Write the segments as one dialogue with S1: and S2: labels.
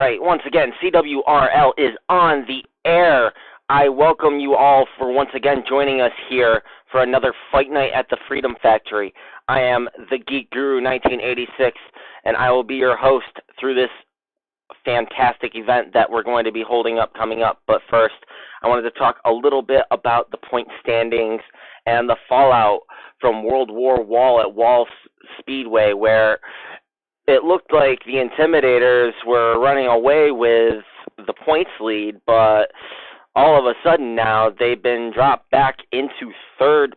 S1: Right, once again, CWRL is on the air. I welcome you all for once again joining us here for another Fight Night at the Freedom Factory. I am the Geek Guru 1986, and I will be your host through this fantastic event that we're going to be holding up coming up. But first, I wanted to talk a little bit about the point standings and the fallout from World War Wall at Wall Speedway, where it looked like the Intimidators were running away with the points lead, but all of a sudden now they've been dropped back into third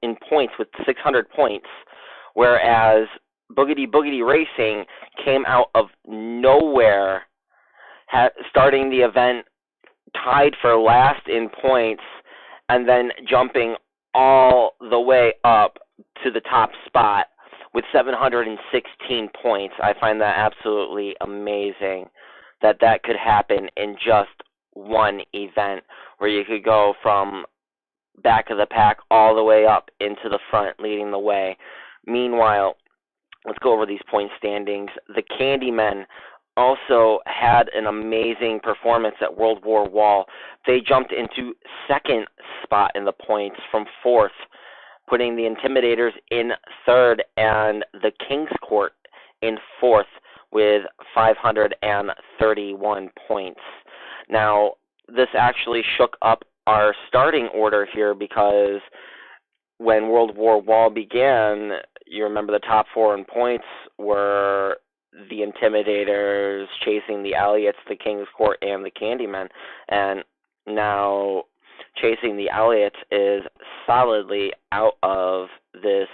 S1: in points with 600 points, whereas Boogity Boogity Racing came out of nowhere, starting the event tied for last in points and then jumping all the way up to the top spot with 716 points. I find that absolutely amazing that that could happen in just one event, where you could go from back of the pack all the way up into the front, leading the way. Meanwhile, let's go over these point standings. The Candymen also had an amazing performance at World War Wall. They jumped into second spot in the points from fourth, putting the Intimidators in third and the King's Court in fourth with 531 points. Now, this actually shook up our starting order here, because when World War Wall began, you remember the top four in points were the Intimidators, Chasing the Elliots, the King's Court, and the Candymen. And now Chasing the Elliots is solidly out of this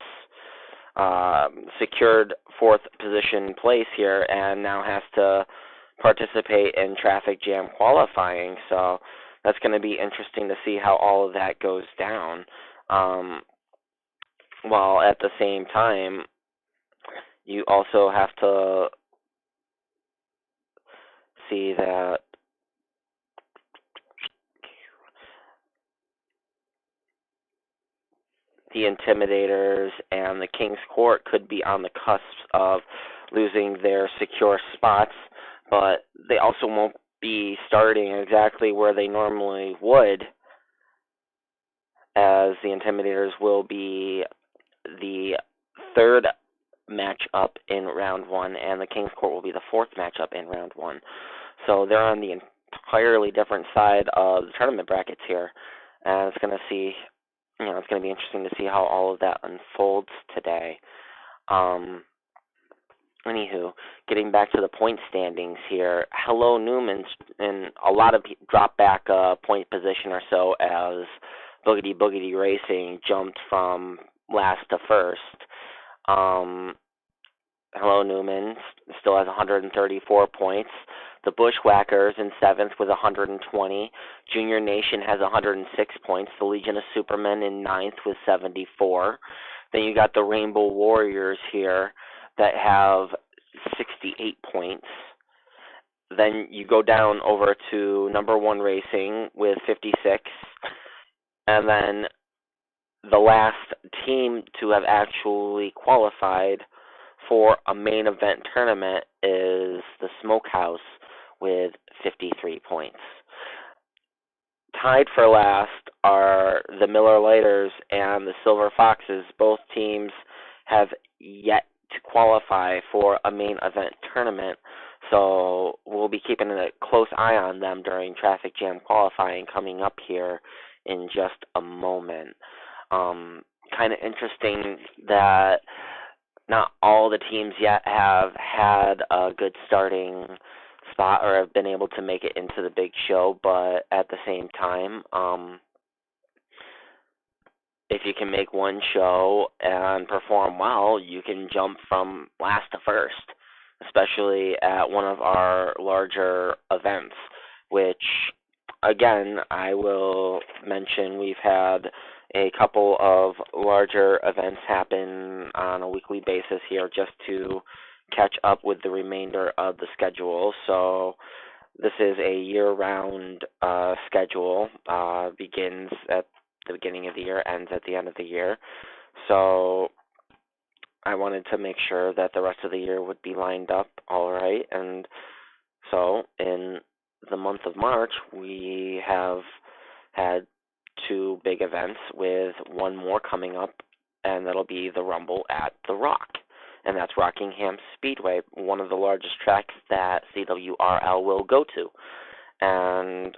S1: secured fourth position place here, and now has to participate in traffic jam qualifying. So that's going to be interesting to see how all of that goes down. While at the same time, you also have to see that the Intimidators and the King's Court could be on the cusp of losing their secure spots, but they also won't be starting exactly where they normally would, as the Intimidators will be the third matchup in round one, and the King's Court will be the fourth matchup in round one. So they're on the entirely different side of the tournament brackets here, and it's going to be interesting to see how all of that unfolds today. Anywho, getting back to the point standings here, Hello Newman's in a lot of drop back point position or so, as Boogity Boogity Racing jumped from last to first. Hello Newman still has 134 points. The Bushwhackers in seventh with 120. Junior Nation has 106 points. The Legion of Supermen in ninth with 74. Then you got the Rainbow Warriors here that have 68 points. Then you go down over to number one Racing with 56. And then the last team to have actually qualified for a main event tournament is the Smokehouse with 53 points. Tied for last are the Miller Lighters and the Silver Foxes. Both teams have yet to qualify for a main event tournament, so we'll be keeping a close eye on them during traffic jam qualifying coming up here in just a moment. Kind of interesting that not all the teams yet have had a good starting spot or have been able to make it into the big show, but at the same time, if you can make one show and perform well, you can jump from last to first, especially at one of our larger events, which, again, I will mention we've had a couple of larger events happen on a weekly basis here just to catch up with the remainder of the schedule. So this is a year-round schedule, begins at the beginning of the year, ends at the end of the year. So I wanted to make sure that the rest of the year would be lined up all right, and So in the month of March, we have had 2 big events with one more coming up, and that'll be the Rumble at The Rock. And that's Rockingham Speedway, one of the largest tracks that CWRL will go to. And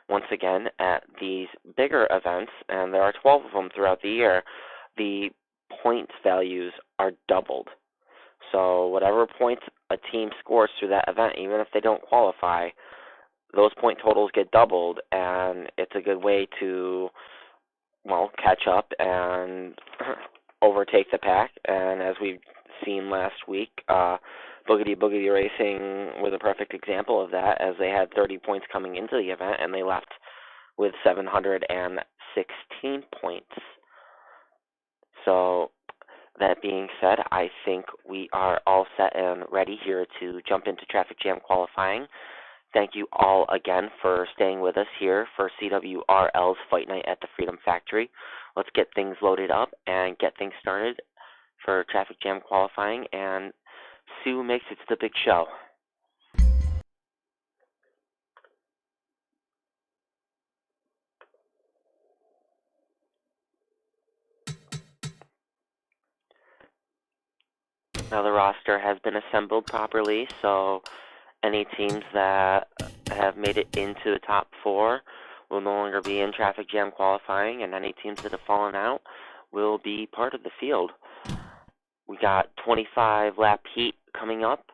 S1: once again, at these bigger events, and there are 12 of them throughout the year, the points values are doubled. So whatever points a team scores through that event, even if they don't qualify, those point totals get doubled, and it's a good way to, well, catch up and overtake the pack. And as we've seen last week, Boogity Boogity Racing was a perfect example of that, as they had 30 points coming into the event, and they left with 716 points. So that being said, I think we are all set and ready here to jump into traffic jam qualifying. Thank you all again for staying with us here for CWRL's Fight Night at the Freedom Factory. Let's get things loaded up and get things started for traffic jam qualifying, and see who makes it to the big show. Now the roster has been assembled properly, so any teams that have made it into the top 4 will no longer be in traffic jam qualifying, and any teams that have fallen out will be part of the field. We got 25 lap heat coming up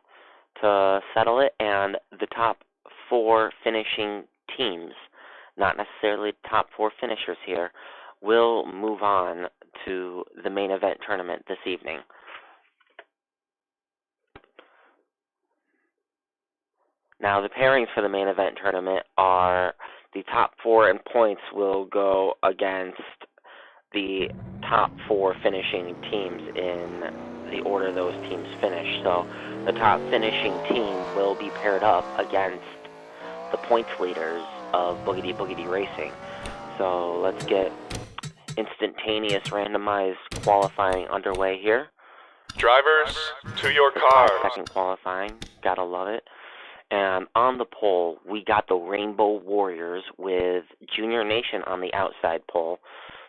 S1: to settle it, and the top 4 finishing teams, not necessarily top 4 finishers here, will move on to the main event tournament this evening. Now, the pairings for the main event tournament are the top 4 in points will go against the top 4 finishing teams in the order those teams finish. So the top finishing team will be paired up against the points leaders of Boogity Boogity Racing. So let's get instantaneous randomized qualifying underway here.
S2: Drivers, to your cars.
S1: 5-second qualifying, gotta love it. And on the pole, we got the Rainbow Warriors with Junior Nation on the outside pole.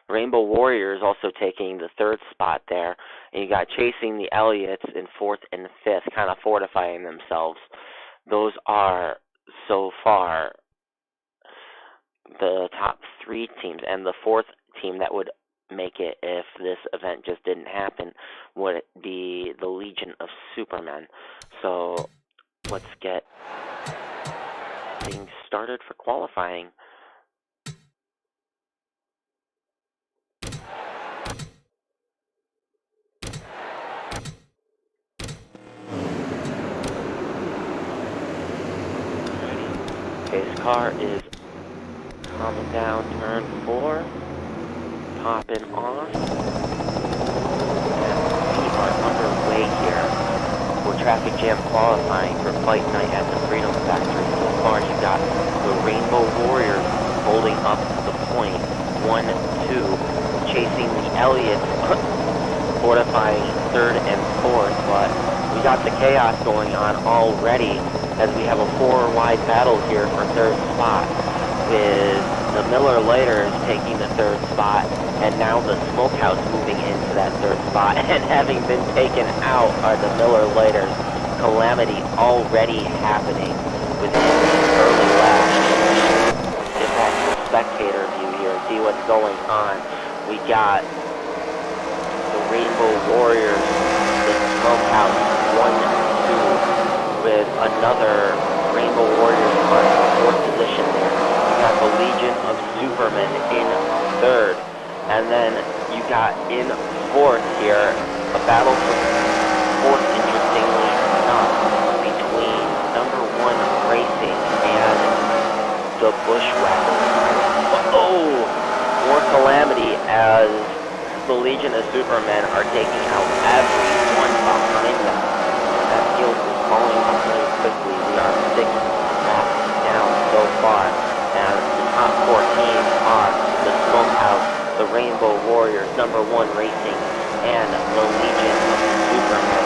S1: Rainbow Warriors also taking the 3rd spot there. And you got Chasing the Elliots in 4th and 5th, kind of fortifying themselves. Those are, so far, the top 3 teams. And the 4th team that would make it if this event just didn't happen would be the Legion of Supermen. So let's get things started for qualifying. His car is coming down turn 4, popping off, and we are underway here for traffic jam qualifying for Fight Night at the Freedom Factory. So far, you got the Rainbow Warriors holding up the point, 1-2, Chasing the Elliots, fortifying 3rd and 4th, but we got the chaos going on already as we have a 4-wide battle here for 3rd spot, with the Miller Lighters taking the 3rd spot, and now the Smokehouse moving into that 3rd spot, and having been taken out are the Miller Lighters. Calamity already happening within the early laps. Let's get back to the spectator view here and see what's going on. We got the Rainbow Warriors, the Smokehouse, 1-2, with another Rainbow Warriors car in 4th position there. You got the Legion of Supermen in 3rd. And then you got in 4th here, a battle for 4th, interestingly enough, between number 1 Racing and the Bushwhackers. Oh! More calamity as the Legion of Supermen are taking out everyone behind them. That field is falling off really quickly. We are 6 laps down so far, and the top 4 teams are the Smokehouse, the Rainbow Warriors, number 1 Racing, and the Legion of Supermen.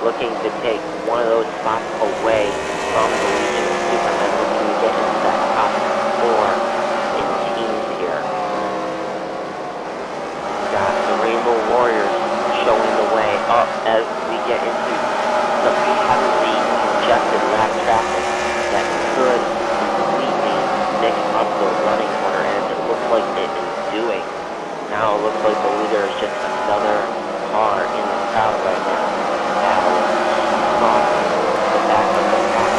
S1: looking to take one of those spots away from the Legion of Supermen, looking to get into that top 4 in teams here. Got the Rainbow Warriors showing the way up as we get into some heavily congested lap traffic that could completely mix up the running order, and it looks like it is doing. Now it looks like the leader is just another car in the crowd right now. Cross the back of the pack,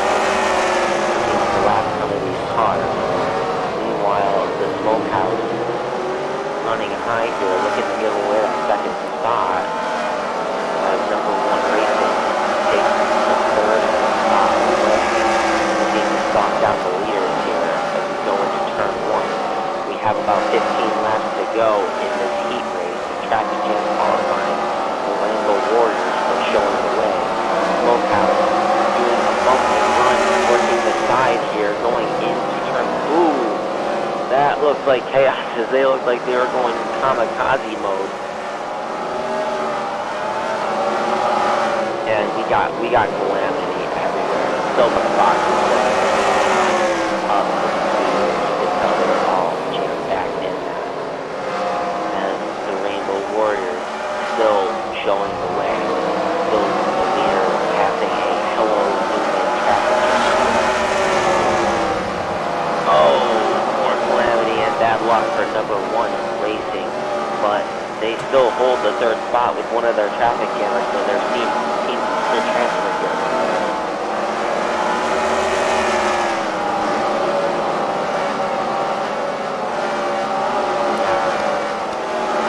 S1: looking to lap some of these cars. Meanwhile, the Smokehouse running high here, looking to give away that second spot. As number 1 Racing takes the third spot away, looking to stalk down the leaders here as we go into turn 1. We have about 15 laps to go in this heat race. Traffic jam qualifying. The Rainbow Warriors are showing the way. Smokehouse doing a bump and run, working the side here, going into turn. Ooh, that looks like chaos, as they look like they were going kamikaze mode. And we got calamity everywhere. Silver Fox is just up the speed. You can tell they're all jammed back in that. And the Rainbow Warriors still showing the way. Still the leader, passing a Hello Newman traffic jam. Oh, more calamity and bad luck for number 1 Racing, but they still hold the third spot with one of their traffic jammers, so their team still transfer here.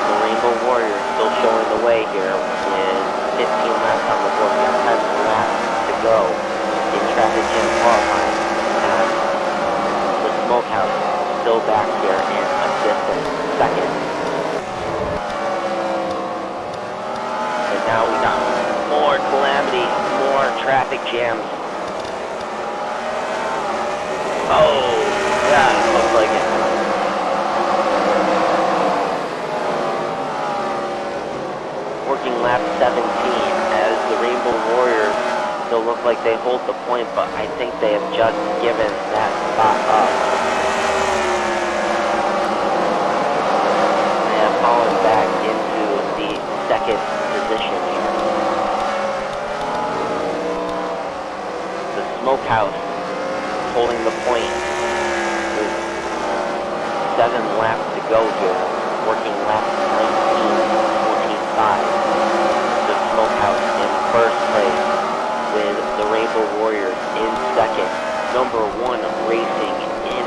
S1: The Rainbow Warriors still showing the way here with 15 laps on the board. We have 10 laps to go in traffic jam qualifying. The Smokehouse still back here in a distant second. And now we got more calamity, more traffic jams. Oh, yeah, it looks like it. Working lap 17 as the Rainbow Warriors still look like they hold the point, but I think they have just given that spot up. They have fallen back into the second position here. The Smokehouse holding the point with 7 laps to go here, working lap 19, 14.5. The Smokehouse in first place with the Rainbow Warriors in second. Number 1 Racing in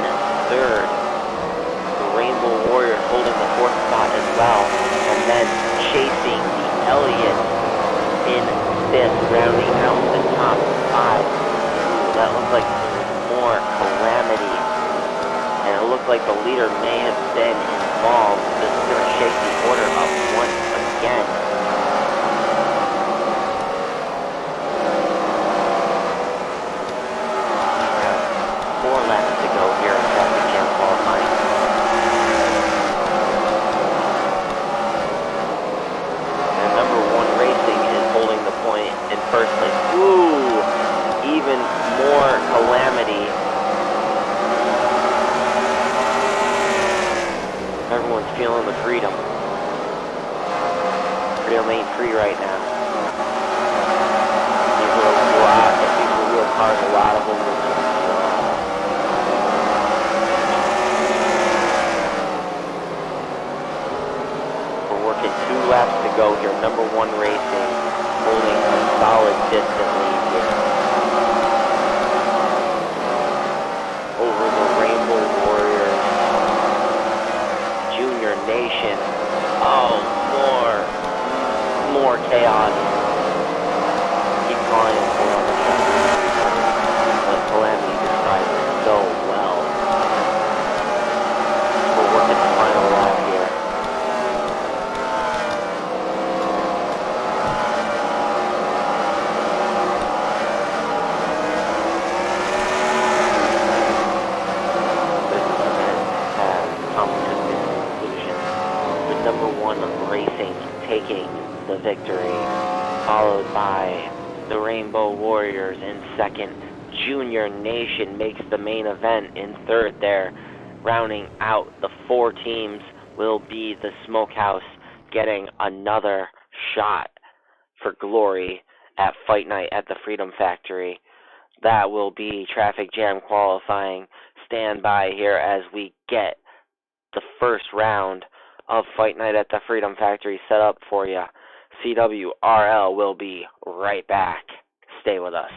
S1: third. The Rainbow Warriors holding the 4th spot as well, and then chasing the Elliott in 5th, rounding out the top 5. Ooh, that looks like more calamity, and it looked like the leader may have been involved. This is going to shake the order up once again. We have 4 laps to go here in traffic jam qualifying. And number 1 Racing is holding the point in first place. Ooh, even more calamity. Everyone's feeling the freedom. Freedom ain't free right now. These are real cars, a lot of them. So. We're working 2 laps to go here. Number 1 Racing holding a solid distant lead here over the Rainbow Warriors. Junior Nation. Oh, more chaos. Keep calling it calamity. But calamity describes it so well. We're working the final lap here. This event has come to this conclusion. The number 1 Racing taking the victory, followed by The Rainbow Warriors in second. Junior Nation makes the main event in third there. Rounding out the 4 teams will be the Smokehouse getting another shot for glory at Fight Night at the Freedom Factory. That will be traffic jam qualifying. Stand by here as we get the first round of Fight Night at the Freedom Factory set up for you. CWRL will be right back. Stay with us.